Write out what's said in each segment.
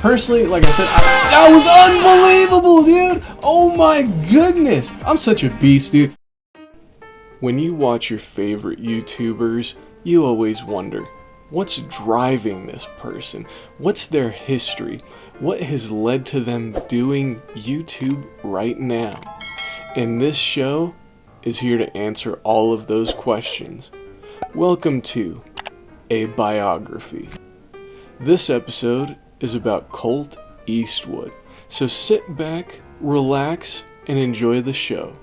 Personally, like I said, that was unbelievable, dude! Oh my goodness! I'm such a beast, dude. When you watch your favorite YouTubers, you always wonder, what's driving this person? What's their history? What has led to them doing YouTube right now? And this show is here to answer all of those questions. Welcome to A Biography. This episode is about Colt Eastwood, so sit back, relax, and enjoy the show.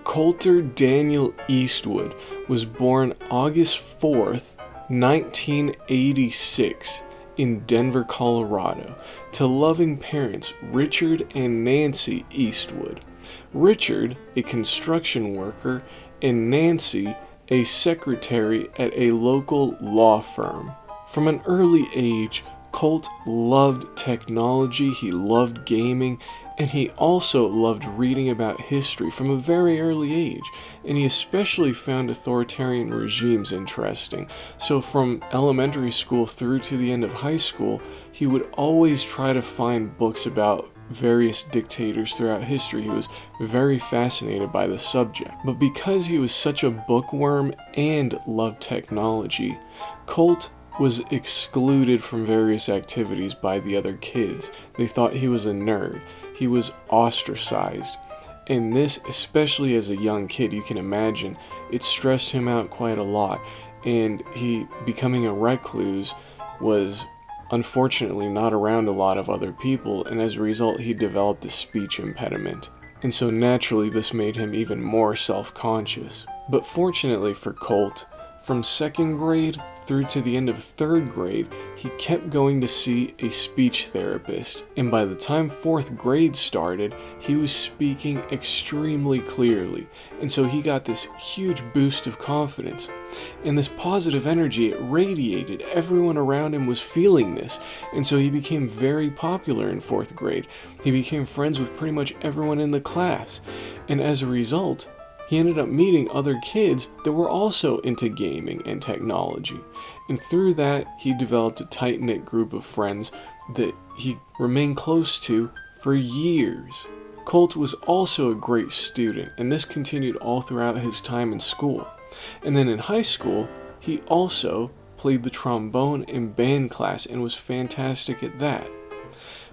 Colter Daniel Eastwood was born August 4th, 1986 in Denver, Colorado, to loving parents Richard and Nancy Eastwood. Richard, a construction worker, and Nancy, a secretary at a local law firm. From an early age, Colt loved technology, he loved gaming, and he also loved reading about history from a very early age, and he especially found authoritarian regimes interesting. So from elementary school through to the end of high school, he would always try to find books about various dictators throughout history. He was very fascinated by the subject. But because he was such a bookworm and loved technology, Colt was excluded from various activities by the other kids. They thought he was a nerd. He was ostracized. And this, especially as a young kid, you can imagine, it stressed him out quite a lot. And he, becoming a recluse, was unfortunately not around a lot of other people, and as a result he developed a speech impediment. And so naturally this made him even more self-conscious. But fortunately for Colt, from 2nd grade through to the end of 3rd grade, he kept going to see a speech therapist, and by the time 4th grade started, he was speaking extremely clearly, and so he got this huge boost of confidence. And this positive energy, it radiated. Everyone around him was feeling this, and so he became very popular in 4th grade. He became friends with pretty much everyone in the class, and as a result, he ended up meeting other kids that were also into gaming and technology. And through that, he developed a tight-knit group of friends that he remained close to for years. Colt was also a great student, and this continued all throughout his time in school. And then in high school, he also played the trombone in band class and was fantastic at that.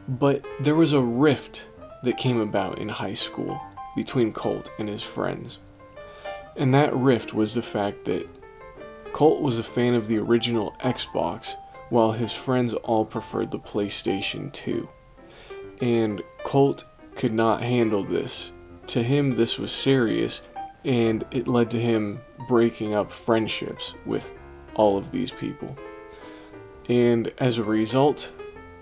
But there was a rift that came about in high school between Colt and his friends. And that rift was the fact that Colt was a fan of the original Xbox, while his friends all preferred the PlayStation 2. And Colt could not handle this. To him, this was serious, and it led to him breaking up friendships with all of these people. And as a result,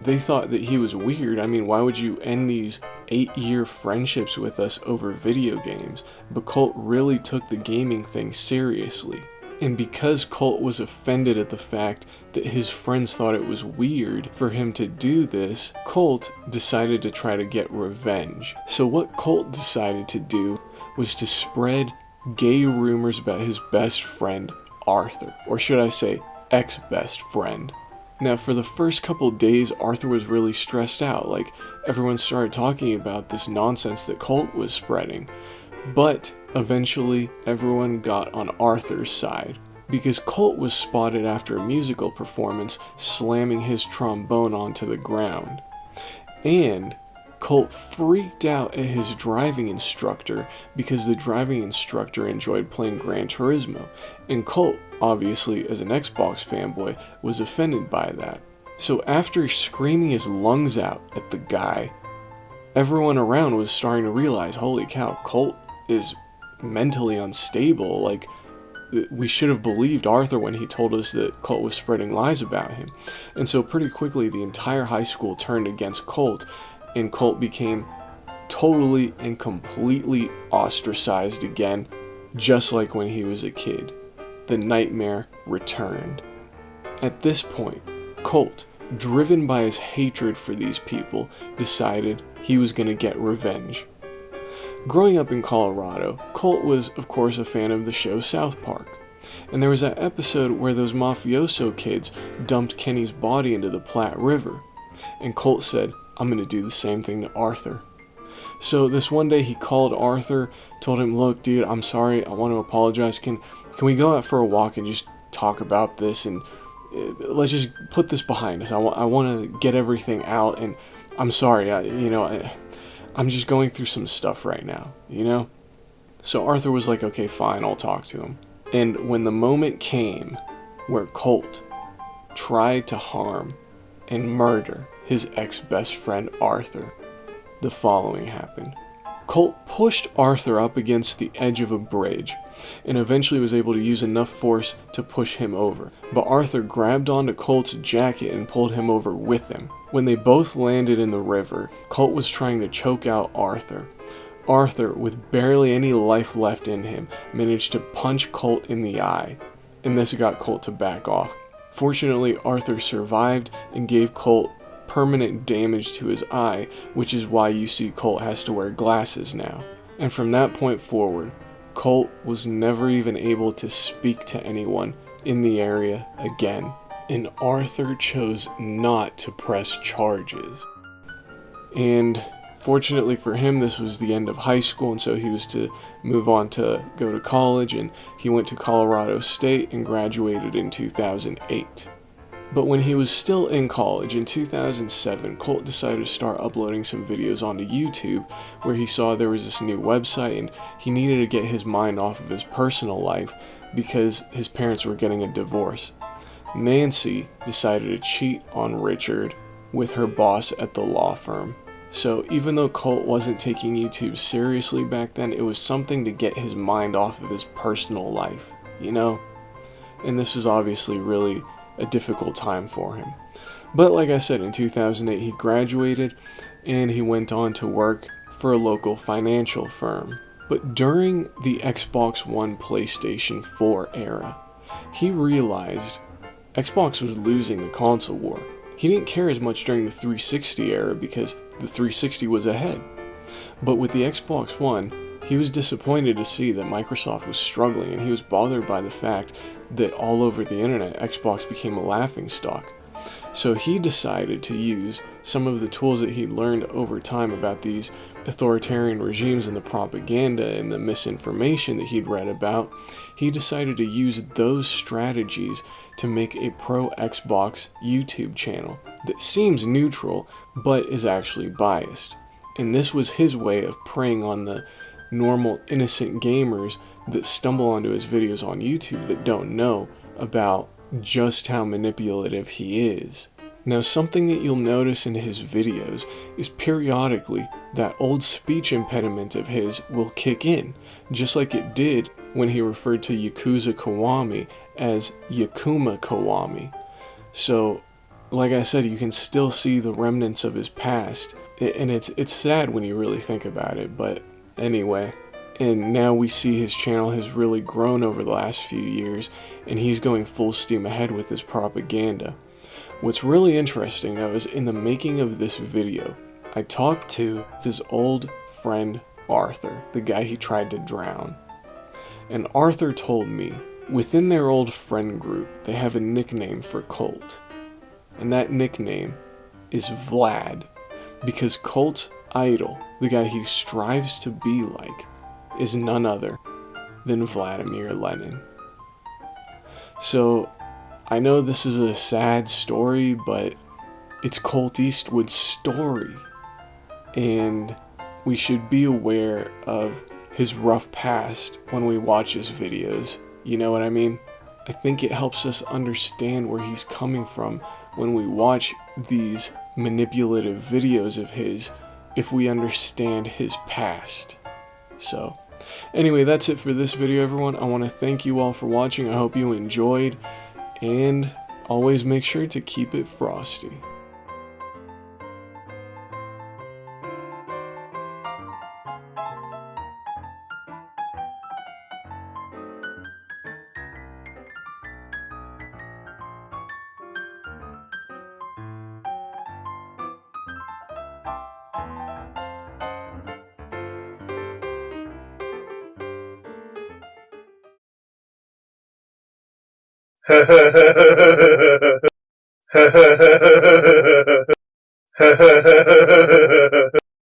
they thought that he was weird. I mean, why would you end these 8-year friendships with us over video games? But Colt really took the gaming thing seriously. And because Colt was offended at the fact that his friends thought it was weird for him to do this, Colt decided to try to get revenge. So what Colt decided to do was to spread gay rumors about his best friend, Arthur. Or should I say, ex-best friend. Now, for the first couple days, Arthur was really stressed out. Like, everyone started talking about this nonsense that Colt was spreading. But eventually, everyone got on Arthur's side, because Colt was spotted after a musical performance slamming his trombone onto the ground. And Colt freaked out at his driving instructor because the driving instructor enjoyed playing Gran Turismo, and Colt, obviously as an Xbox fanboy, was offended by that. So after screaming his lungs out at the guy, everyone around was starting to realize, holy cow, Colt is mentally unstable. Like, we should have believed Arthur when he told us that Colt was spreading lies about him. And so pretty quickly the entire high school turned against Colt, and Colt became totally and completely ostracized again, just like when he was a kid. The nightmare returned. At this point, Colt, driven by his hatred for these people, decided he was going to get revenge. Growing up in Colorado, Colt was, of course, a fan of the show South Park. And there was that episode where those mafioso kids dumped Kenny's body into the Platte River. And Colt said, I'm going to do the same thing to Arthur. So this one day he called Arthur, told him, look, dude, I'm sorry, I want to apologize. Can we go out for a walk and just talk about this, and let's just put this behind us. I want to get everything out, and I'm sorry, I'm just going through some stuff right now, So Arthur was like, okay, fine, I'll talk to him. And when the moment came where Colt tried to harm and murder his ex-best friend Arthur, the following happened. Colt pushed Arthur up against the edge of a bridge and eventually was able to use enough force to push him over. But Arthur grabbed onto Colt's jacket and pulled him over with him. When they both landed in the river, Colt was trying to choke out Arthur. Arthur, with barely any life left in him, managed to punch Colt in the eye, and this got Colt to back off. Fortunately, Arthur survived and gave Colt permanent damage to his eye, which is why you see Colt has to wear glasses now. And from that point forward, Colt was never even able to speak to anyone in the area again. And Arthur chose not to press charges. And fortunately for him, this was the end of high school, and so he was to move on to go to college, and he went to Colorado State and graduated in 2008. But when he was still in college, in 2007, Colt decided to start uploading some videos onto YouTube, where he saw there was this new website and he needed to get his mind off of his personal life because his parents were getting a divorce. Nancy decided to cheat on Richard with her boss at the law firm. So even though Colt wasn't taking YouTube seriously back then, it was something to get his mind off of his personal life, And this was obviously really a difficult time for him. But like I said, in 2008 he graduated and he went on to work for a local financial firm. But during the Xbox One PlayStation 4 era, he realized Xbox was losing the console war. He didn't care as much during the 360 era because the 360 was ahead. But with the Xbox One, he was disappointed to see that Microsoft was struggling, and he was bothered by the fact that all over the internet, Xbox became a laughingstock. So he decided to use some of the tools that he'd learned over time about these authoritarian regimes and the propaganda and the misinformation that he'd read about. He decided to use those strategies to make a pro-Xbox YouTube channel that seems neutral, but is actually biased. And this was his way of preying on the normal, innocent gamers that stumble onto his videos on YouTube that don't know about just how manipulative he is. Now, something that you'll notice in his videos is periodically that old speech impediment of his will kick in, just like it did when he referred to Yakuza Kiwami as Yakuma Kiwami. So, like I said, you can still see the remnants of his past, and it's sad when you really think about it, but anyway. And now we see his channel has really grown over the last few years, and he's going full steam ahead with his propaganda. What's really interesting though is in the making of this video, I talked to his old friend Arthur, the guy he tried to drown. And Arthur told me, within their old friend group, they have a nickname for Colt. And that nickname is Vlad, because Colt's idol, the guy he strives to be like, is none other than Vladimir Lenin. So, I know this is a sad story, but it's Colt Eastwood's story. And we should be aware of his rough past when we watch his videos. You know what I mean? I think it helps us understand where he's coming from when we watch these manipulative videos of his, if we understand his past. So, anyway, that's it for this video, everyone. I want to thank you all for watching. I hope you enjoyed, and always make sure to keep it frosty.